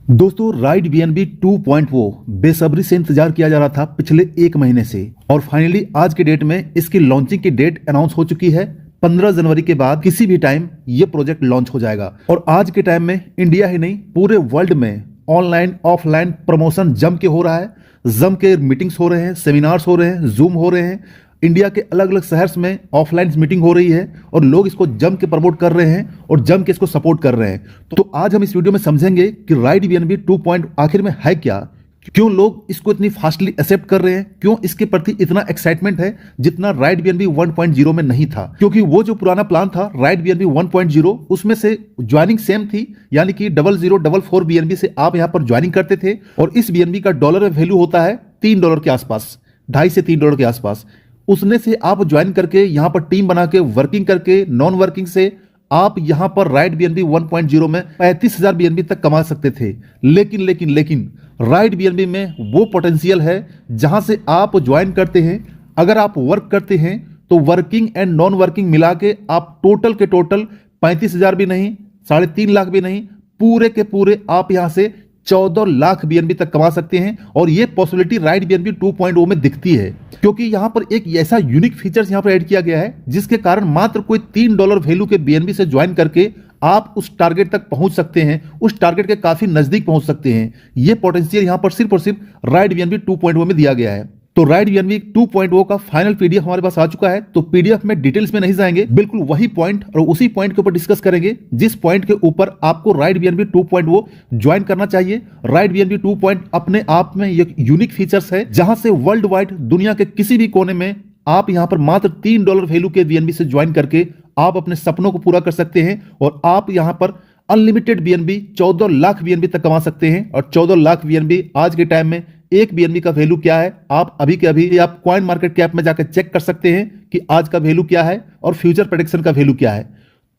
दोस्तों ride BNB 2.0 बेसब्री से इंतजार किया जा रहा था पिछले एक महीने से और फाइनली आज के डेट में इसकी लॉन्चिंग की डेट अनाउंस हो चुकी है। 15 जनवरी के बाद किसी भी टाइम ये प्रोजेक्ट लॉन्च हो जाएगा और आज के टाइम में इंडिया ही नहीं पूरे वर्ल्ड में ऑनलाइन ऑफलाइन प्रमोशन जम के हो रहा है। जम के मीटिंग्स हो रहे हैं, सेमिनार्स हो रहे हैं, जूम हो रहे हैं। इंडिया के अलग अलग शहर में ऑफलाइन मीटिंग हो रही है और लोग इसको जम के प्रमोट कर रहे हैं और जम के इसको सपोर्ट कर रहे हैं। तो आज हम इस वीडियो में समझेंगे कि राइड बीएनबी 2 आखिर में है क्या, क्यों लोग इसको इतनी फास्टली एक्सेप्ट कर रहे हैं, क्यों इसके प्रति इतना एक्साइटमेंट है जितना राइड बीएनबी 1.0 में नहीं था। क्योंकि वो जो पुराना प्लान था राइड बीएनबी 1.0 उसमें से ज्वाइनिंग सेम थी, यानी कि 0044 बीएनबी से आप यहां पर ज्वाइनिंग करते थे और इस बीएनबी का डॉलर में वैल्यू होता है $3 के आसपास, $2.5 से $3 के आसपास। उसने से आप ज्वाइन करके यहां पर टीम बना के वर्किंग करके नॉन वर्किंग से आप यहां पर राइड बीएनबी 1.0 में 35,000 बीएनबी तक कमा सकते थे। लेकिन राइड बीएनबी में वो पोटेंशियल है जहां से आप ज्वाइन करते हैं, अगर आप वर्क करते हैं तो वर्किंग एंड नॉन वर्किंग मिला के आप टोटल के टोटल 35,000 भी नहीं, 3.5 लाख भी नहीं, पूरे के पूरे आप यहां से 14 लाख बीएनबी तक कमा सकते हैं। और ये पॉसिबिलिटी राइड बीएनबी 2.0 में दिखती है क्योंकि यहां पर एक ऐसा यूनिक फीचर्स यहां पर ऐड किया गया है जिसके कारण मात्र कोई $3 वैल्यू के बीएनबी से ज्वाइन करके आप उस टारगेट तक पहुंच सकते हैं, उस टारगेट के काफी नजदीक पहुंच सकते हैं। यह पोटेंशियल यहां पर सिर्फ और सिर्फ राइड बीएनबी 2.0 में दिया गया है। तो राइड बीएनबी 2.0 का फाइनल पीडीएफ हमारे पास आ चुका है। तो पीडीएफ में डिटेल्स में नहीं जाएंगे, बिल्कुल वही पॉइंट और उसी पॉइंट के ऊपर डिस्कस करेंगे जिस पॉइंट के ऊपर आपको राइड बीएनबी 2.0 ज्वाइन करना चाहिए। राइड बीएनबी 2.0 अपने आप में एक यूनिक फीचर्स है जहां से वर्ल्ड वाइड दुनिया के किसी भी कोने में आप यहां पर मात्र $3 वैल्यू के बीएनबी से ज्वाइन करके आप अपने सपनों को पूरा कर सकते हैं और आप यहां पर अनलिमिटेड बीएनबी 14 लाख बीएनबी तक कमा सकते हैं। और 14 लाख बीएनबी आज के टाइम में एक बीएनबी का वैल्यू क्या है, आप अभी के अभी आप कॉइन मार्केट कैप में जाकर चेक कर सकते हैं कि आज का वैल्यू क्या है और फ्यूचर प्रेडिक्शन का वैल्यू क्या है।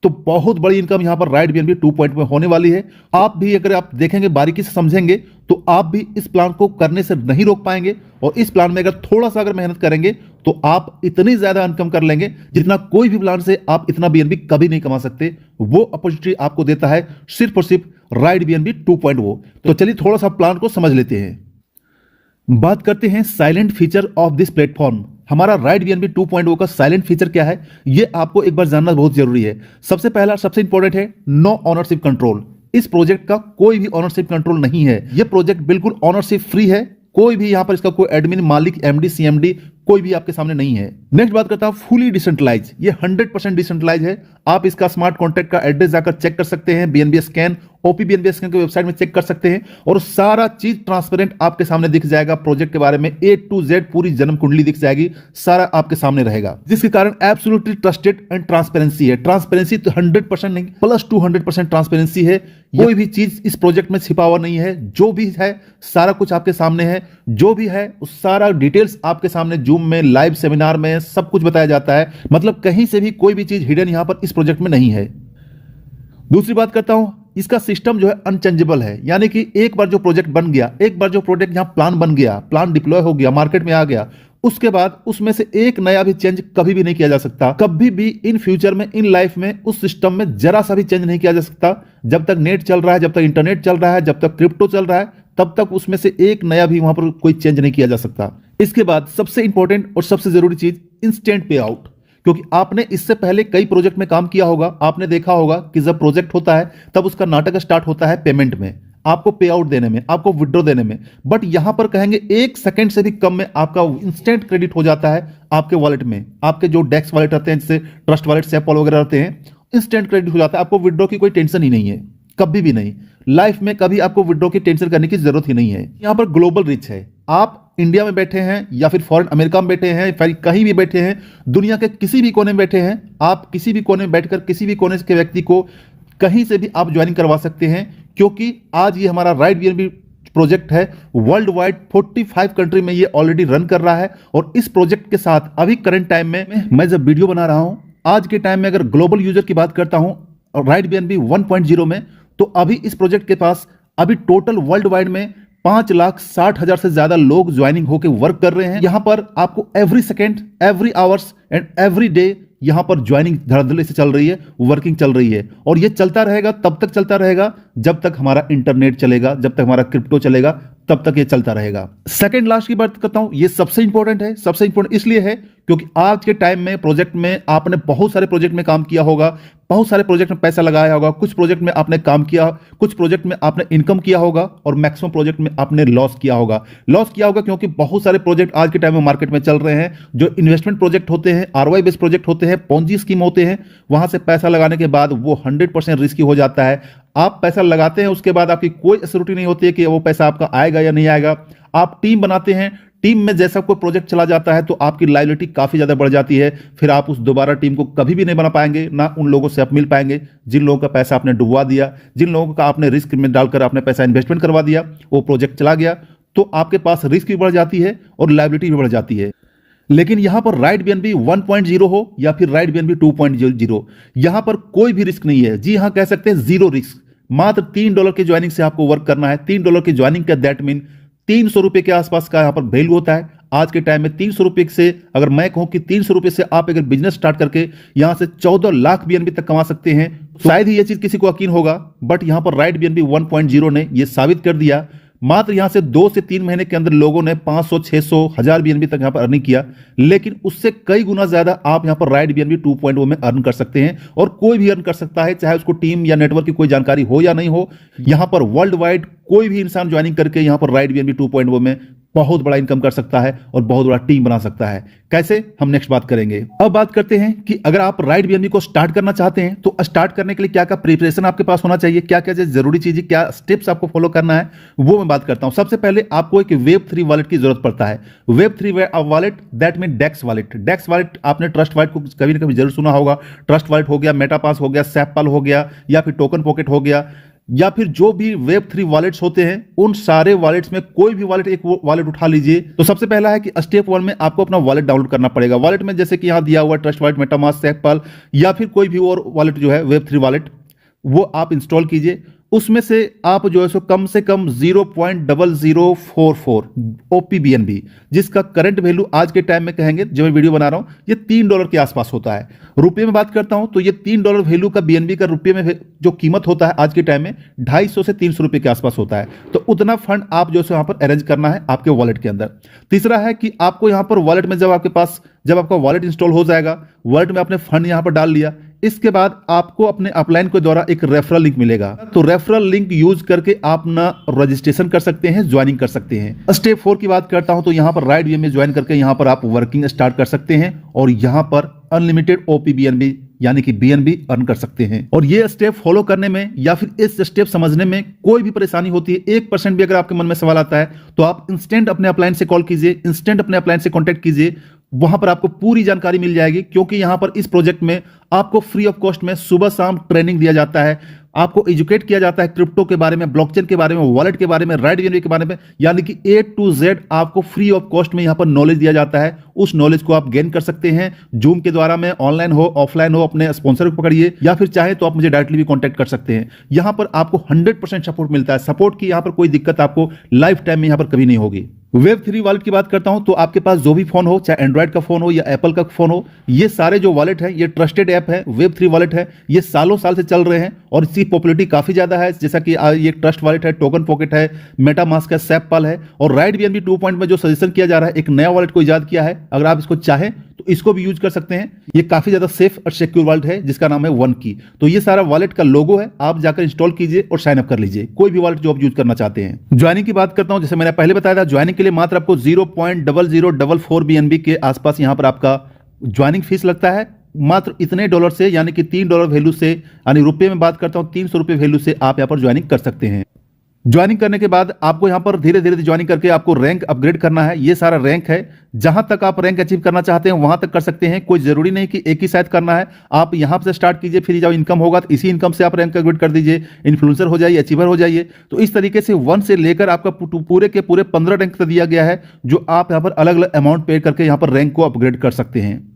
तो बहुत बड़ी इनकम यहां पर राइड बीएनबी 2.0 में होने वाली है। आप भी अगर आप देखेंगे, बारीकी से समझेंगे तो आप भी इस प्लान को करने से नहीं रोक पाएंगे और इस प्लान में अगर थोड़ा सा अगर मेहनत करेंगे तो आप इतनी ज्यादा इनकम कर लेंगे जितना कोई भी प्लान से आप इतना बीएनबी कभी नहीं कमा सकते। वो अपॉर्चुनिटी आपको देता है सिर्फ और सिर्फ राइड बीएनबी 2.0। तो चलिए थोड़ा सा प्लान को समझ लेते हैं। बात करते हैं silent feature of this platform. हमारा राइड बीएनबी 2.0 का साइलेंट फीचर क्या है, यह आपको एक बार जानना बहुत जरूरी है। सबसे पहला सबसे इंपॉर्टेंट है नो ऑनरशिप कंट्रोल। इस प्रोजेक्ट का कोई भी ऑनरशिप कंट्रोल नहीं है। यह प्रोजेक्ट बिल्कुल ऑनरशिप फ्री है। कोई भी यहां पर इसका कोई एडमिन, मालिक, एमडी, सीएमडी कोई भी आपके सामने नहीं है। नेक्स्ट बात करता हूं फुली डिसेंट्रलाइज। ये 100% डिसेंट्रलाइज है। आप इसका स्मार्ट कॉन्ट्रैक्ट का एड्रेस जाकर चेक कर सकते हैं, BNB scan, OP BNB scan के वेबसाइट में चेक कर सकते हैं और सारा चीज ट्रांसपेरेंट आपके सामने दिख जाएगा। प्रोजेक्ट के बारे में A to Z पूरी जन्म कुंडली दिख जाएगी, सारा आपके सामने रहेगा, जिसके कारण एब्सोल्युटली ट्रस्टेड एंड ट्रांसपेरेंसी है। ट्रांसपेरेंसी तो 100% नहीं प्लस 200% ट्रांसपेरेंसी है। कोई भी चीज इस प्रोजेक्ट में छिपा हुआ नहीं है। जो भी है सारा कुछ आपके सामने है, जो भी है उस सारा डिटेल्स आपके सामने जूम में, लाइव सेमिनार में सब कुछ बताया जाता है। मतलब कहीं से भी कोई भी चीज हिडन यहां पर इस प्रोजेक्ट में नहीं है। दूसरी बात करता हूं, इसका सिस्टम जो है अनचेंजेबल है, यानी कि एक बार जो प्रोजेक्ट बन गया, एक बार जो प्रोजेक्ट यहां प्लान बन गया, प्लान डिप्लॉय हो गया, मार्केट में आ गया, उसके बाद उसमें से एक नया भी चेंज कभी भी नहीं किया जा सकता। कभी भी इन फ्यूचर में, इन लाइफ में उस सिस्टम में जरा सा भी चेंज नहीं किया जा सकता। जब तक नेट चल रहा है, जब तक इंटरनेट चल रहा है, जब तक क्रिप्टो चल रहा है, तब तक उसमें से एक नया भी वहां पर कोई चेंज नहीं किया जा सकता। इसके बाद सबसे इंपॉर्टेंट और सबसे जरूरी चीज इंस्टेंट पे आउट। क्योंकि आपने इससे पहले कई प्रोजेक्ट में काम किया होगा, आपने देखा होगा कि जब प्रोजेक्ट होता है तब उसका नाटक स्टार्ट होता है पेमेंट में, आपको पे आउट देने में, आपको विड्रॉ देने में। बट यहां पर कहेंगे 1 सेकंड से भी कम में आपका इंस्टेंट क्रेडिट हो जाता है आपके वॉलेट में। आपके जो डेक्स वॉलेट रहते हैं, जैसे ट्रस्ट वॉलेट, सेपॉल वगैरह रहते हैं, इंस्टेंट क्रेडिट हो जाता है। आपको विड्रॉ की कोई टेंशन ही नहीं है, कभी भी नहीं। लाइफ में कभी आपको विड्रॉ की टेंशन करने की जरूरत ही नहीं है। यहां पर ग्लोबल रिच है। आप इंडिया में बैठे हैं या फिर फॉरेन अमेरिका में बैठे हैं, फिर कहीं भी बैठे हैं, दुनिया के किसी भी कोने में बैठे हैं, आप किसी भी कोने में बैठकर किसी भी कोने के व्यक्ति को कहीं से भी आप ज्वाइनिंग करवा सकते हैं। क्योंकि आज ये हमारा राइड बीएनबी प्रोजेक्ट है, वर्ल्ड वाइड 45 कंट्री में ये ऑलरेडी रन कर रहा है। और इस प्रोजेक्ट के साथ अभी करंट टाइम में मैं जब वीडियो बना रहा हूं, आज के टाइम में अगर ग्लोबल यूजर की बात करता हूं राइड बीएनबी 1.0 में, तो अभी इस प्रोजेक्ट के पास अभी टोटल वर्ल्ड वाइड में 5,60,000 से ज्यादा लोग ज्वाइनिंग होकर वर्क कर रहे हैं। यहां पर आपको every second, every hours and every day यहाँ पर ज्वाइनिंग धड़ल्ले से चल रही है, वर्किंग चल रही है और ये चलता रहेगा, तब तक चलता रहेगा जब तक हमारा इंटरनेट चलेगा, जब तक हमारा क्रिप्टो चलेगा, तब तक ये चलता रहेगा। सेकंड लास्ट की बात करता हूं, ये सबसे इंपॉर्टेंट है। सबसे इंपॉर्टेंट इसलिए है क्योंकि आज के टाइम में प्रोजेक्ट में आपने बहुत सारे प्रोजेक्ट में काम किया होगा, बहुत सारे प्रोजेक्ट में पैसा लगाया होगा, कुछ प्रोजेक्ट में आपने काम किया, कुछ प्रोजेक्ट में आपने इनकम किया होगा और मैक्सिमम प्रोजेक्ट में आपने लॉस किया होगा। लॉस किया होगा क्योंकि बहुत सारे प्रोजेक्ट आज के टाइम में मार्केट में चल रहे हैं जो इन्वेस्टमेंट प्रोजेक्ट होते हैं, आरओआई बेस्ड प्रोजेक्ट होते हैं, पोंजी स्कीम होते हैं। वहां से पैसा लगाने के बाद वो 100% रिस्की हो जाता है। आप पैसा लगाते हैं, उसके बाद आपकी कोई एश्योरिटी नहीं होती है कि वो पैसा आपका आएगा या नहीं आएगा। आप टीम बनाते हैं, टीम में जैसा कोई प्रोजेक्ट चला जाता है तो आपकी लायबिलिटी काफी ज्यादा बढ़ जाती है। फिर आप उस दोबारा टीम को कभी भी नहीं बना पाएंगे, ना उन लोगों से आप मिल पाएंगे जिन लोगों का पैसा आपने डुबवा दिया, जिन लोगों का आपने रिस्क में डालकर आपने पैसा इन्वेस्टमेंट करवा दिया, वो प्रोजेक्ट चला गया तो आपके पास रिस्क भी बढ़ जाती है और लायबिलिटी भी बढ़ जाती है। लेकिन यहां पर राइट बीएनबी 1.0 हो या फिर राइट बीएनबी 2.0, यहां पर कोई भी रिस्क नहीं है। जी हां, कह सकते हैं जीरो रिस्क। मात्र $3 की ज्वाइनिंग से आपको वर्क करना है। $3 की ज्वाइनिंग का दैट मीन 300 रुपए के आसपास का यहां पर वैल्यू होता है। आज के टाइम में 300 रुपए से, अगर मैं कहूं कि 300 रुपए से आप अगर बिजनेस स्टार्ट करके यहां से 14 लाख बीएनबी तक कमा सकते हैं, शायद ही यह चीज किसी को यकीन होगा, बट यहां पर राइट बीएनबी 1.0 ने यह साबित कर दिया। मात्र यहां से 2 से 3 महीने के अंदर लोगों ने 500, 600, 1000 बीएनबी तक यहां पर अर्निंग किया। लेकिन उससे कई गुना ज्यादा आप यहां पर राइट बीएनबी 2.0 में अर्न कर सकते हैं और कोई भी अर्न कर सकता है, चाहे उसको टीम या नेटवर्क की कोई जानकारी हो या नहीं हो। यहां पर वर्ल्ड वाइड कोई भी इंसान ज्वाइनिंग करके यहां पर राइट बीएनबी 2.0 में बहुत बड़ा इनकम कर सकता है और बहुत बड़ा टीम बना सकता है। कैसे, हम नेक्स्ट बात करेंगे। अब बात करते हैं कि अगर आप राइट बीएनबी को स्टार्ट करना चाहते हैं तो स्टार्ट करने के लिए क्या क्या प्रिपरेशन आपके पास होना चाहिए, क्या क्या जरूरी चीजें, क्या स्टेप्स आपको फॉलो करना है, वो मैं बात करता हूं। सबसे पहले आपको एक Web3 वॉलेट की जरूरत पड़ता है। Web3 wallet that mean DEX wallet. DEX wallet आपने ट्रस्ट वॉलेट को कभी ना कभी जरूर सुना होगा। ट्रस्ट वॉलेट हो गया, मेटापास हो गया, सैपल हो गया या फिर टोकन पॉकेट हो गया, या फिर जो भी Web3 वॉलेट्स होते हैं उन सारे वॉलेट्स में कोई भी वॉलेट, एक वॉलेट उठा लीजिए। तो सबसे पहला है कि स्टेप 1 में आपको अपना वॉलेट डाउनलोड करना पड़ेगा। वॉलेट में जैसे कि यहां दिया हुआ ट्रस्ट वॉलेट, मेटामास्क, सैपल या फिर कोई भी और वॉलेट जो है Web3 वॉलेट, वो आप इंस्टॉल कीजिए। उसमें से आप जो है सो कम से कम 0.0044 OPBNB, जिसका करंट वैल्यू आज के टाइम में कहेंगे जो मैं वीडियो बना रहा हूं, ये $3 के आसपास होता है। रुपये में बात करता हूं तो ये $3 वैल्यू का बीएनबी का रुपये में जो कीमत होता है आज के टाइम में 250 से 300 रुपये के आसपास होता है। तो उतना फंड आप जो है यहां पर अरेंज करना है आपके वॉलेट के अंदर। तीसरा है कि आपको यहां पर वॉलेट में जब आपका वॉलेट इंस्टॉल हो जाएगा, वॉलेट में आपने फंड यहां पर डाल लिया, इसके बाद आपको अपने अपलाइन के द्वारा एक रेफरल लिंक मिलेगा। तो रेफरल लिंक यूज करके आप ना रजिस्ट्रेशन कर सकते हैं, ज्वाइनिंग कर सकते हैं। स्टेप 4 की बात करता हूं तो यहां पर राइट बीएनबी में ज्वाइन करके यहां पर आप वर्किंग स्टार्ट कर सकते हैं और यहां पर अनलिमिटेड OPBNB यानी कि BNB अर्न कर सकते हैं। और ये स्टेप फॉलो करने में या फिर इस स्टेप समझने में कोई भी परेशानी होती है, 1% भी अगर आपके मन में सवाल आता है तो आप इंस्टेंट अपने अपलाइन से कॉल कीजिए, इंस्टेंट अपने अपलाइन से कॉन्टेक्ट कीजिए। वहां पर आपको पूरी जानकारी मिल जाएगी, क्योंकि यहां पर इस प्रोजेक्ट में आपको फ्री ऑफ कॉस्ट में सुबह शाम ट्रेनिंग दिया जाता है, आपको एजुकेट किया जाता है क्रिप्टो के बारे में, ब्लॉकचेन के बारे में, वॉलेट के बारे में, राइट बीएनबी के बारे में, यानी कि A to Z आपको फ्री ऑफ कॉस्ट में यहां पर नॉलेज दिया जाता है। उस नॉलेज को आप गेन कर सकते हैं जूम के द्वारा में, ऑनलाइन हो ऑफलाइन हो, अपने स्पॉन्सर को पकड़िए या फिर चाहे तो आप मुझे डायरेक्टली भी कॉन्टैक्ट कर सकते हैं। यहां पर आपको 100% सपोर्ट मिलता है। सपोर्ट की यहां पर कोई दिक्कत आपको लाइफ टाइम में यहां पर कभी नहीं होगी। Web3 वॉलेट की बात करता हूं तो आपके पास जो भी फोन हो, चाहे एंड्रॉइड का फोन हो या एप्पल का फोन हो, ये सारे जो वॉलेट है ये ट्रस्टेड ऐप है। Web3 वॉलेट है, ये सालों साल से चल रहे हैं और इसकी पॉपुलैरिटी काफी ज्यादा है। जैसा कि ये ट्रस्ट वॉलेट है, टोकन पॉकेट है, मेटामास्क है, सैपल है और राइट बीएनबी 2.0 में जो सजेशन किया जा रहा है, एक नया वॉलेट को इजाद किया है। अगर आप इसको चाहें तो इसको भी यूज कर सकते हैं। ये काफी ज्यादा सेफ और सिक्योर वॉलेट है जिसका नाम है OneKey। तो ये सारा वॉलेट का लोगो है, आप जाकर इंस्टॉल कीजिए और साइन अप कर लीजिए कोई भी वॉलेट जो आप यूज करना चाहते हैं। ज्वाइनिंग की बात करता हूं, जैसे मैंने पहले बताया था, ज्वाइनिंग के लिए मात्र आपको 0.0044 BNB के आसपास यहां पर आपका ज्वाइनिंग फीस लगता है। मात्र इतने डॉलर से, यानी कि $3 वैल्यू से, यानी रुपये में बात करता हूं 300 रुपये वैल्यू से आप यहां पर ज्वाइनिंग कर सकते हैं। ज्वाइनिंग करने के बाद आपको यहां पर धीरे धीरे ज्वाइनिंग करके आपको रैंक अपग्रेड करना है। ये सारा रैंक है, जहां तक आप रैंक अचीव करना चाहते हैं वहां तक कर सकते हैं। कोई जरूरी नहीं कि एक ही साथ करना है। आप यहां से स्टार्ट कीजिए, फिर जब इनकम होगा तो इसी इनकम से आप रैंक अपग्रेड कर दीजिए, इन्फ्लुएंसर हो जाइए, अचीवर हो जाइए। तो इस तरीके से 1 से लेकर आपका पूरे के पूरे 15 रैंक तक दिया गया है, जो आप यहां पर अलग अलग अमाउंट पे करके यहां पर रैंक को अपग्रेड कर सकते हैं।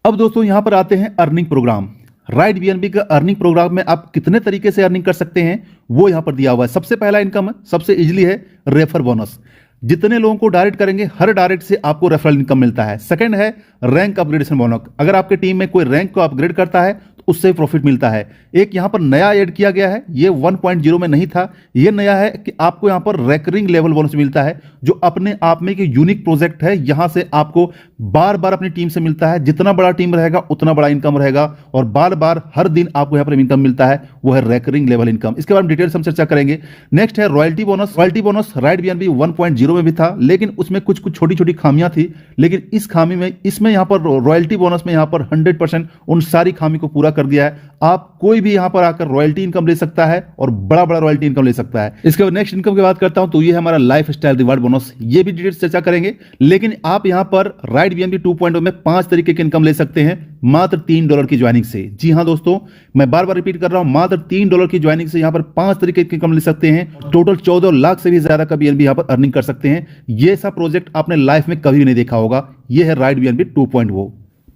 अब दोस्तों यहां पर आते हैं अर्निंग प्रोग्राम। राइट बीएनबी का अर्निंग प्रोग्राम में आप कितने तरीके से अर्निंग कर सकते हैं वो यहां पर दिया हुआ है। सबसे पहला इनकम है, सबसे इजीली है रेफर बोनस। जितने लोगों को डायरेक्ट करेंगे हर डायरेक्ट से आपको रेफरल इनकम मिलता है। सेकंड है रैंक अपग्रेडेशन बोनस, अगर आपके टीम में कोई रैंक को अपग्रेड करता है तो उससे प्रॉफिट मिलता है। एक यहां पर नया ऐड किया गया है, ये 1.0 में नहीं था, ये नया है कि आपको यहां पर रेकरिंग लेवल बोनस मिलता है, जो अपने आप में एक यूनिक प्रोजेक्ट है। यहां से आपको बार बार अपनी टीम से मिलता है, जितना बड़ा टीम रहेगा उतना बड़ा इनकम रहेगा, और बार बार हर दिन आपको यहां पर इनकम मिलता है, वो है रेकरिंग लेवल इनकम। इसके बारे में डिटेल से हम चर्चा करेंगे। नेक्स्ट है royalty bonus. Royalty bonus right BNB 1.0 में भी था, लेकिन उसमें कुछ कुछ छोटी छोटी खामियां थी, लेकिन इस खामी में इसमें यहां पर रॉयल्टी बोनस में यहां पर 100% उन सारी खामी को पूरा कर दिया है। आप कोई भी यहां पर आकर रॉयल्टी इनकम ले सकता है और बड़ा बड़ा रॉयल्टी इनकम ले सकता है। इसके बाद नेक्स्ट इनकम की बात करता हूं तो ये है हमारा लाइफ स्टाइल रिवार्ड बोनस, ये भी डिटेल्स चर्चा करेंगे। लेकिन आप यहां पर राइट बीएनबी 2.0 में 5 तरीके की इनकम ले सकते हैं मात्र $3 की ज्वाइनिंग से। जी हां दोस्तों, मैं बार बार रिपीट कर रहा हूं, मात्र $3 की ज्वाइनिंग से यहां पर 5 तरीके की इनकम ले सकते हैं। टोटल 14 लाख से भी ज्यादा का बीएनबी यहां पर अर्निंग कर सकते हैं। ये सब प्रोजेक्ट आपने लाइफ में कभी भी नहीं देखा होगा। यह है राइट बीएनबी 2.0।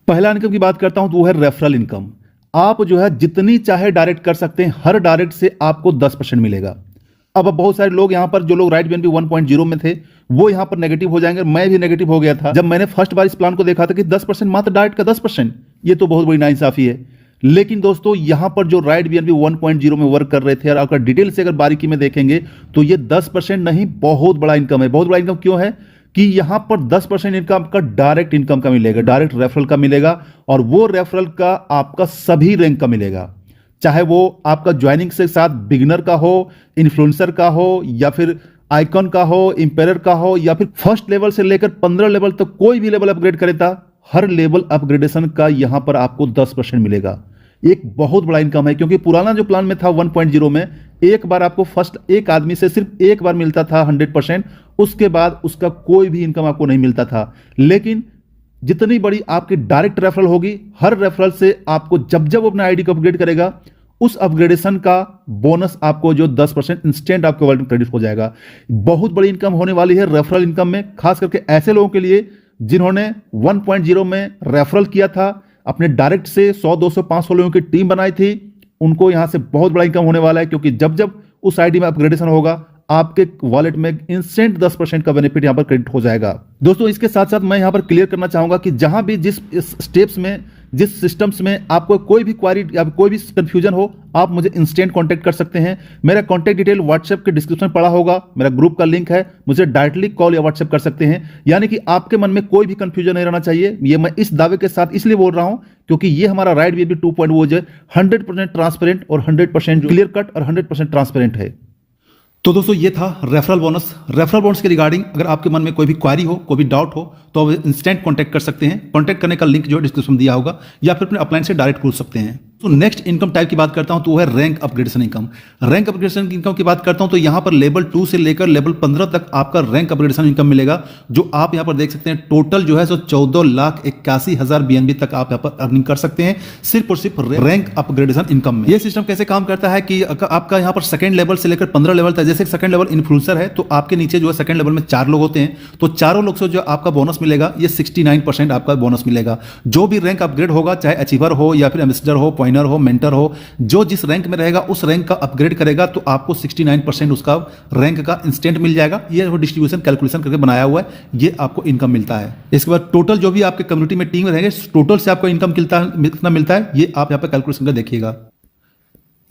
पहला इनकम की बात करता हूं तो वो है रेफरल इनकम। आप जो है जितनी चाहे डायरेक्ट कर सकते हैं, हर डायरेक्ट से आपको 10% मिलेगा। अब बहुत सारे लोग यहां पर जो लोग राइट बीएनबी 1.0 में थे वो यहां पर नेगेटिव हो जाएंगे। मैं भी नेगेटिव हो गया था जब मैंने फर्स्ट बार इस प्लान को देखा था कि 10% मात्र डायरेक्ट का 10%, ये तो बहुत बड़ी नाइंसाफी है। लेकिन दोस्तों यहां पर जो राइट बीएनबी 1.0 में वर्क कर रहे थे, और अगर डिटेल से अगर बारीकी में देखेंगे तो ये 10% नहीं, बहुत बड़ा इनकम है। बहुत बड़ा इनकम क्यों है कि यहां पर 10% इनकम का डायरेक्ट इनकम का मिलेगा, डायरेक्ट रेफरल का मिलेगा, और वो रेफरल का आपका सभी रैंक का मिलेगा, चाहे वो आपका ज्वाइनिंग से साथ बिगिनर का हो, इन्फ्लुएंसर का हो, या फिर आइकॉन का हो, इंपेयर का हो, या फिर फर्स्ट लेवल से लेकर 15 लेवल तक कोई भी लेवल अपग्रेड करेगा, हर लेवल अपग्रेडेशन का यहां पर आपको 10% मिलेगा। एक बहुत बड़ा इनकम है, क्योंकि पुराना जो प्लान में था 1.0 में एक बार आपको फर्स्ट एक आदमी से सिर्फ एक बार मिलता था 100%, उसके बाद उसका कोई भी इनकम आपको नहीं मिलता था। लेकिन जितनी बड़ी आपकी डायरेक्ट रेफरल होगी, हर रेफरल से आपको जब जब अपना आईडी को अपग्रेड करेगा, उस अपग्रेडेशन का बोनस आपको जो 10% इंस्टेंट आपके वॉलेट में क्रेडिट हो जाएगा। बहुत बड़ी इनकम होने वाली है रेफरल इनकम में, खास करके ऐसे लोगों के लिए जिन्होंने 1.0 में रेफरल किया था, अपने डायरेक्ट से 100, 200, 500 लोगों की टीम बनाई थी, उनको यहां से बहुत बड़ा इनकम होने वाला है। क्योंकि जब जब उस आईडी में अपग्रेडेशन होगा, आपके वॉलेट में इंस्टेंट 10% का बेनिफिट यहां पर क्रेडिट हो जाएगा। दोस्तों इसके साथ साथ मैं यहां पर क्लियर करना चाहूंगा कि जहां भी जिस स्टेप्स में, जिस सिस्टम्स में आपको कोई भी क्वारी या कोई भी कंफ्यूजन हो, आप मुझे इंस्टेंट कांटेक्ट कर सकते हैं। मेरा कांटेक्ट डिटेल व्हाट्सएप के डिस्क्रिप्शन में पड़ा होगा, मेरा ग्रुप का लिंक है, मुझे डायरेक्टली कॉल या व्हाट्सएप कर सकते हैं। यानी कि आपके मन में कोई भी कंफ्यूजन नहीं रहना चाहिए। ये मैं इस दावे के साथ इसलिए बोल रहा हूं क्योंकि ये हमारा राइट बीएनबी 2.0 जो 100% ट्रांसपेरेंट और 100% क्लियर कट और 100% ट्रांसपेरेंट है। तो दोस्तों ये था रेफरल बोनस। रेफरल बोनस के रिगार्डिंग अगर आपके मन में कोई भी क्वारी हो, कोई भी डाउट हो, तो आप इंस्टेंट कांटेक्ट कर सकते हैं। कांटेक्ट करने का लिंक जो डिस्क्रिप्शन में दिया होगा, या फिर अपने अपलाइन से डायरेक्ट खोल सकते हैं। तो नेक्स्ट इनकम टाइप की बात करता हूं तो वो है rank upgradation income. Rank upgradation income की बात करता हूं तो यहां पर लेवल 2 से लेकर लेवल 15 तक आपका रैंक अपग्रेडेशन इनकम मिलेगा, जो आप यहां पर देख सकते हैं। टोटल जो है सो 14,81,000 बीएनबी तक आप यहां पर अर्निंग कर सकते हैं, सिर्फ और सिर्फ रैंक अपग्रेडेशन इनकम में। यह सिस्टम कैसे काम करता है कि आपका यहां पर सेकंड लेवल से लेकर 15 लेवल तक, जैसे सेकंड लेवल इन्फ्लुएंसर है तो आपके नीचे जो है सेकंड लेवल में 4 लोग होते हैं, तो चारों लोग से जो आपका बोनस मिलेगा ये 69% आपका बोनस मिलेगा। जो भी रैंक अपग्रेड होगा, चाहे अचीवर हो या फिर एम्बेसडर हो, पॉइनर हो, मेंटर हो, जो जिस रैंक में रहेगा उस रैंक का अपग्रेड करेगा तो आपको 69% उसका रैंक का इंस्टेंट मिल जाएगा। ये वो डिस्ट्रीब्यूशन कैलकुलेशन करके बनाया हुआ है, ये आपको इनकम मिलता है। इसके बाद टोटल जो भी आपके कम्युनिटी में टीम रहेंगे, टोटल से आपको इनकम कितना मिलता है, ये आप यहां पर कैलकुलेशन कर देखिएगा।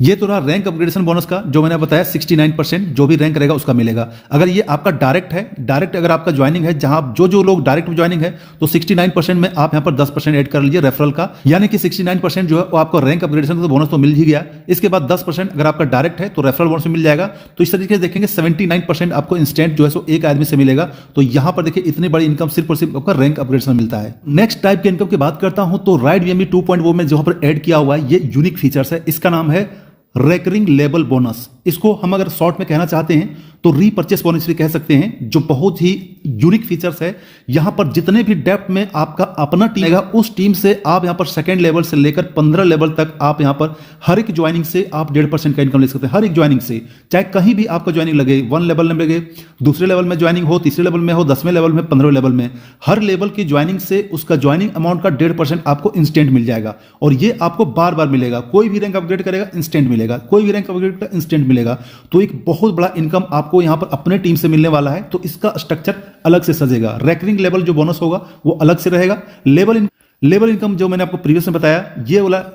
ये तो रहा रैंक अपग्रेडेशन बोनस का, जो मैंने बताया 69% जो भी रैंक रहेगा उसका मिलेगा। अगर ये आपका डायरेक्ट है, डायरेक्ट अगर आपका ज्वाइनिंग है, जहां जो लोग डायरेक्ट ज्वाइनिंग है, तो 69% में आप यहां पर 10% ऐड कर लीजिए रेफरल का, यानी कि 69% जो है वो आपको रैंक अपग्रेडेशन का बोनस तो मिल ही गया। इसके बाद 10% अगर आपका डायरेक्ट है तो रेफरल बोनस मिल जाएगा। तो इस तरीके से देखेंगे 79% आपको इंस्टेंट जो है सो एक आदमी से मिलेगा। तो यहां पर देखिए इतनी बड़ी इनकम सिर्फ और सिर्फ आपका रैंक अपग्रेडेशन मिलता है। नेक्स्ट टाइप की इनकम की बात करता हूं तो राइट बीएनबी 2.0 में जहां पर ऐड किया हुआ है, ये यूनिक फीचर्स है। इसका नाम है रेकरिंग लेवल बोनस। इसको हम अगर शॉर्ट में कहना चाहते हैं तो रीपर्चेस बोनस भी कह सकते हैं, जो बहुत ही यूनिक फीचर्स है। यहां पर जितने भी डेप्थ में आपका अपना टीम रहेगा, उस टीम से आप यहां पर सेकंड लेवल से लेकर 15 लेवल तक आप यहां पर हर एक ज्वाइनिंग से आप 1.5% का इनकम ले सकते हैं। हर एक ज्वाइनिंग से, चाहे कहीं भी आपका ज्वाइनिंग लगे, 1 लेवल में लगे, दूसरे लेवल में ज्वाइनिंग हो, तीसरे लेवल में हो, 10वें लेवल में, 15वें लेवल में, हर लेवल की ज्वाइनिंग से उसका ज्वाइनिंग अमाउंट का 1.5% आपको इंस्टेंट मिल जाएगा। और ये आपको बार बार मिलेगा। कोई भी रैंक अपग्रेड करेगा इंस्टेंट मिलेगा, कोई भी रैंक अपग्रेड इंस्टेंट मिलेगा। मिलेगा। तो एक बहुत बड़ा इनकम आपको यहाँ पर अपने टीम से मिलने वाला है। तो इसका स्ट्रक्चर अलग से सजेगा। रैकरिंग लेवल जो बोनस होगा वो अलग से रहेगा। लेवल इनकम जो मैंने आपको प्रीवियस में बताया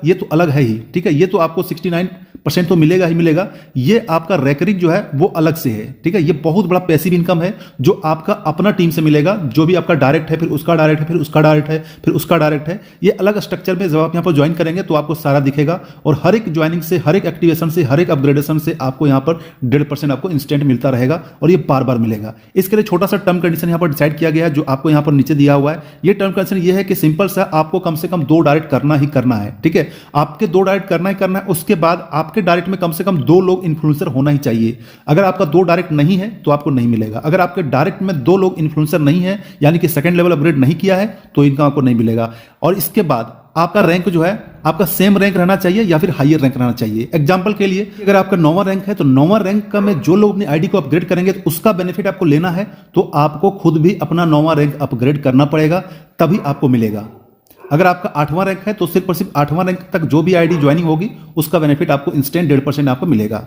ये तो अलग है ही, ठीक है। ये तो आपको 69% तो मिलेगा ही मिलेगा। ये आपका रैकरिंग जो है वो अलग से है, ठीक है। ये बहुत बड़ा पैसिव इनकम है जो आपका अपना टीम से मिलेगा। जो भी आपका डायरेक्ट है, फिर उसका डायरेक्ट है, फिर उसका डायरेक्ट है, फिर उसका डायरेक्ट है। ये अलग स्ट्रक्चर में जब आप यहाँ पर ज्वाइन करेंगे तो आपको सारा दिखेगा। और हर एक ज्वाइनिंग से, हर एक एक्टिवेशन से, हर एक अपग्रेडेशन से आपको यहाँ पर 1.5% आपको इंस्टेंट मिलता रहेगा और ये बार बार मिलेगा। इसके लिए छोटा सा टर्म कंडीशन यहाँ पर डिसाइड किया गया है जो आपको यहाँ पर नीचे दिया हुआ है। ये टर्म कंडीशन ये है कि सिंपल सा आपको कम से कम 2 डायरेक्ट करना ही करना है, ठीक है। आपके 2 डायरेक्ट करना ही करना है। उसके बाद आपके डायरेक्ट में कम से कम 2 लोग इन्फ्लुएंसर होना ही चाहिए। अगर आपका 2 डायरेक्ट नहीं है तो आपको नहीं मिलेगा। अगर आपके डायरेक्ट में 2 लोग इन्फ्लुएंसर नहीं है, यानी कि सेकंड लेवल अपग्रेड नहीं किया है, तो इनका आपको नहीं मिलेगा। और इसके बाद आपका रैंक जो है आपका सेम रैंक रहना चाहिए या फिर हायर रैंक रहना चाहिए। एग्जांपल के लिए अगर आपका 9वां रैंक है तो 9वां रैंक का में जो लोग अपनी आईडी को अपग्रेड करेंगे तो उसका बेनिफिट आपको लेना है, तो आपको खुद भी अपना 9वां रैंक अपग्रेड करना पड़ेगा, तभी आपको मिलेगा। अगर आपका 8वां रैंक है तो सिर्फ और सिर्फ 8वां रैंक तक जो भी आईडी ज्वाइनिंग होगी उसका बेनिफिट आपको इंस्टेंट 1.5% आपको मिलेगा।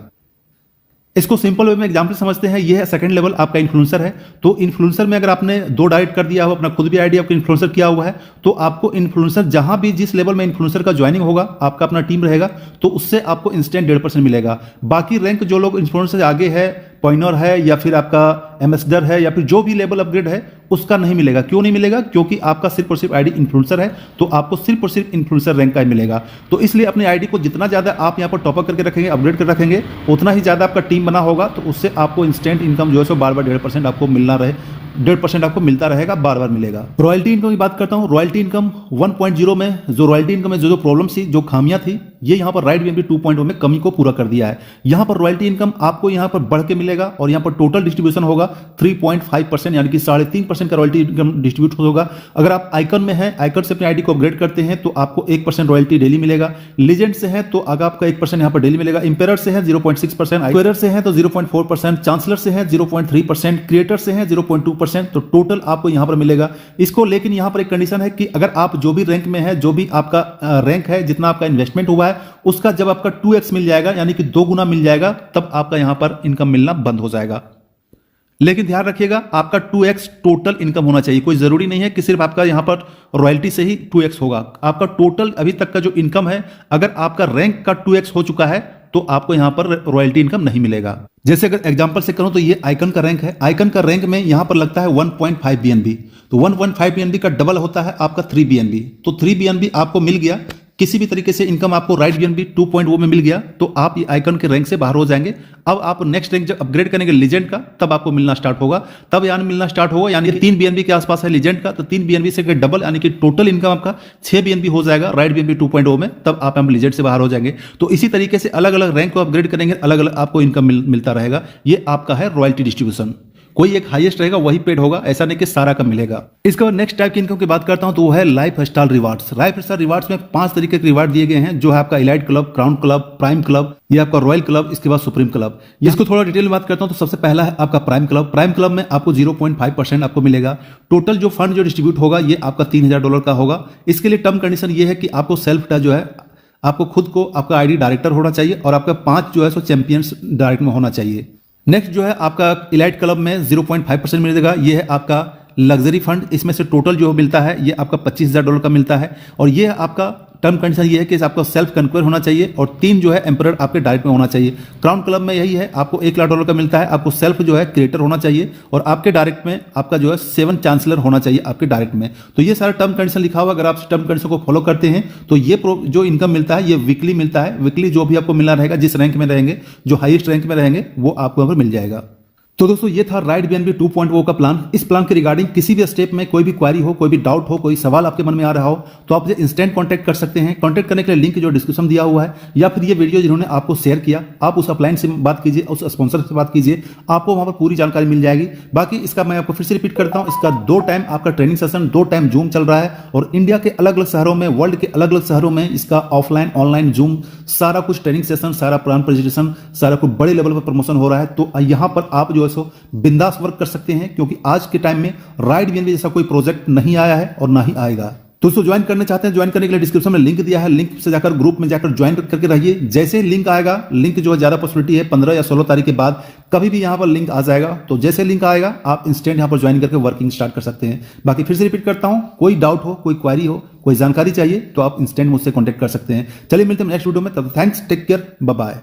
इसको सिंपल वे में एग्जांपल समझते हैं। ये है सेकंड लेवल आपका इन्फ्लुएंसर है। तो इन्फ्लुएंसर में अगर आपने 2 डायरेक्ट कर दिया हो, अपना खुद भी आईडी आपको इन्फ्लुएंसर किया हुआ है, तो आपको इन्फ्लुएंसर जहां भी जिस लेवल में इन्फ्लुएंसर का ज्वाइनिंग होगा, आपका अपना टीम रहेगा, तो उससे आपको इंस्टेंट 1.5% मिलेगा। बाकी रैंक जो लोग इन्फ्लुएंसर आगे है, पॉइनर है या फिर आपका एम्बेसडर है या फिर जो भी लेवल अपग्रेड है, उसका नहीं मिलेगा। क्यों नहीं मिलेगा? क्योंकि आपका सिर्फ और सिर्फ आईडी इन्फ्लुएंसर है, तो आपको सिर्फ और सिर्फ इन्फ्लुएंसर रैंक का ही मिलेगा। तो इसलिए अपनी आईडी को जितना ज्यादा आप यहाँ पर टॉपअप करके रखेंगे, अपग्रेड कर रखेंगे, उतना ही ज्यादा आपका टीम बना होगा, तो उससे आपको इंस्टेंट इनकम जो है सो बार बार 1.5% आपको मिलना रहे, 1.5% आपको मिलता रहेगा, बार बार मिलेगा। रॉयल्टी इनकम की बात करता हूं। रॉयल्टी इनकम 1.0 में जो रॉयल्टी इनकम में जो प्रॉब्लम थी, जो खामियां थी, ये यहां पर राइट बीएनबी 2.0 में कमी को पूरा कर दिया है। यहां पर रॉयल्टी इनकम आपको यहां पर बढ़ के मिलेगा और यहां पर टोटल डिस्ट्रीब्यूशन होगा 3.5%, यानी कि 3.5% का रॉयल्टी इनकम डिस्ट्रीब्यूट होगा। अगर आप आइकन में है, आइकन से अपनी आईडी को अपग्रेड करते हैं तो आपको 1% रॉयल्टी डेली मिलेगा। लीजेंड से है तो अगर आपका 1% यहां पर डेली मिलेगा। इंपेरर से है 0.6%, एक्वायरर से है तो 0.4%, चांसलर से है 0.3%, क्रिएटर से है 0.2%। तो टोटल आपको यहां पर मिलेगा इसको। लेकिन यहां पर एक कंडीशन है कि अगर आप जो भी रैंक में है, जो भी आपका रैंक है, जितना आपका इन्वेस्टमेंट हुआ है, उसका जब आपका 2x मिल जाएगा, यानी कि 2 गुना मिल जाएगा, तब आपका यहां पर इनकम मिलना बंद हो जाएगा। लेकिन ध्यान रखिएगा, आपका 2x टोटल इनकम होना चाहिए। कोई जरूरी नहीं है कि सिर्फ आपका यहां पर रॉयल्टी से ही 2x होगा। आपका टोटल अभी तक का जो इनकम है, अगर आपका रैंक का 2x हो चुका है तो आपको यहां पर रॉयल्टी इनकम नहीं मिलेगा। जैसे अगर एग्जांपल से करूं तो ये आइकन का रैंक है। आइकन का रैंक में यहां पर लगता है 1.5 BNB, तो 1.5 BNB का डबल होता है आपका 3 BNB। तो 3 BNB आपको मिल गया, किसी भी तरीके से इनकम आपको राइट बीएनबी 2.0 में मिल गया, तो आप ये आइकन के रैंक से बाहर हो जाएंगे। अब आप नेक्स्ट रैंक जब अपग्रेड करेंगे लीजेंड का, तब आपको मिलना स्टार्ट होगा। तब यानी मिलना स्टार्ट होगा, यानी 3 बीएनबी के आसपास है लीजेंड का, तो 3 बीएनबी से डबल, यानी कि टोटल इनकम आपका 6 बीएनबी हो जाएगा राइट बीएनबी 2.0 में। तब आप लीजेंड से बाहर हो जाएंगे। तो इसी तरीके से अलग अलग रैंक को अपग्रेड करेंगे, अलग अलग आपको इनकम मिलता रहेगा। ये आपका है रॉयल्टी डिस्ट्रीब्यूशन। कोई एक हाईएस्ट रहेगा वही पेड होगा, ऐसा नहीं कि सारा का मिलेगा। इसके बाद नेक्स्ट टाइप की इनकम की बात करता हूं तो वो है life style rewards. Life style rewards में 5 तरीके के रिवार्ड दिए गए हैं, जो है आपका elite club, crown club, prime club, ये आपका रॉयल क्लब, इसके बाद सुप्रीम क्लब। इसको थोड़ा डिटेल में बात करता हूं तो सबसे पहला है आपका प्राइम क्लब। प्राइम क्लब में आपको 0.5% आपको मिलेगा। टोटल जो फंड जो डिस्ट्रीब्यूट होगा ये आपका $3000 का होगा। इसके लिए टर्म कंडीशन ये है कि आपको सेल्फ जो है, आपको खुद को आपका आईडी डायरेक्टर होना चाहिए और आपका 5 जो है सो चैंपियंस डायरेक्ट में होना चाहिए। नेक्स्ट जो है आपका इलाइट क्लब में 0.5% मिलेगा। ये है आपका लग्जरी फंड। इसमें से टोटल जो मिलता है ये आपका $25000 का मिलता है। और ये आपका टर्म कंडीशन ये है कि आपको सेल्फ कन्क्वेयर होना चाहिए और 3 जो है एम्परर आपके डायरेक्ट में होना चाहिए। क्राउन क्लब में यही है, आपको $1,00,000 का मिलता है। आपको सेल्फ जो है क्रिएटर होना चाहिए और आपके डायरेक्ट में आपका जो है 7 चांसलर होना चाहिए आपके डायरेक्ट में। तो ये सारा टर्म कंडीशन लिखा हुआ, अगर आप टर्म कंडीशन को फॉलो करते हैं तो ये जो इनकम मिलता है ये वीकली मिलता है। वीकली जो भी आपको मिलना रहेगा, जिस रैंक में रहेंगे, जो हाईएस्ट रैंक में रहेंगे, वो आपको यहाँ पर मिल जाएगा। तो दोस्तों ये था राइट बीएनबी 2.0 का प्लान। इस प्लान के रिगार्डिंग किसी भी स्टेप में कोई भी क्वेरी हो, कोई भी डाउट हो, कोई सवाल आपके मन में आ रहा हो, तो आप मुझे इंस्टेंट कांटेक्ट कर सकते हैं। कांटेक्ट करने के लिए लिंक जो डिस्क्रिप्शन दिया हुआ है, या फिर ये वीडियो जिन्होंने आपको शेयर किया, आप उस अपलाइन से बात कीजिए, उस स्पॉन्सर से बात कीजिए, आपको वहां पर पूरी जानकारी मिल जाएगी। बाकी इसका मैं आपको फिर से रिपीट करता हूं, इसका 2 टाइम आपका ट्रेनिंग सेशन, 2 टाइम जूम चल रहा है और इंडिया के अलग अलग शहरों में, वर्ल्ड के अलग अलग शहरों में इसका ऑफलाइन ऑनलाइन जूम सारा कुछ ट्रेनिंग सेशन, सारा प्लान प्रेजेंटेशन, सारा कुछ बड़े लेवल पर प्रमोशन हो रहा है। तो यहां पर आप जो है सो बिंदास वर्क कर सकते हैं, क्योंकि आज के टाइम में राइट बीएनबी जैसा कोई प्रोजेक्ट नहीं आया है और ना ही आएगा। तो उसको ज्वाइन करना चाहते हैं, ज्वाइन करने के लिए डिस्क्रिप्शन में लिंक दिया है, लिंक से जाकर ग्रुप में जाकर ज्वाइन करके रहिए। जैसे लिंक आएगा, लिंक जो है ज्यादा पॉसिबिलिटी है 15 या 16 तारीख के बाद कभी भी यहाँ पर लिंक आ जाएगा, तो जैसे लिंक आएगा आप इंस्टेंट यहाँ पर ज्वाइन करके वर्किंग स्टार्ट कर सकते हैं। बाकी फिर से रिपीट करता हूँ, कोई डाउट हो, कोई क्वारी हो, कोई जानकारी चाहिए तो आप इंस्टेंट मुझसे कॉन्टेक्ट कर सकते हैं। चलिए मिलते हैं नेक्स्ट वीडियो में, तब thanks, take care, bye bye.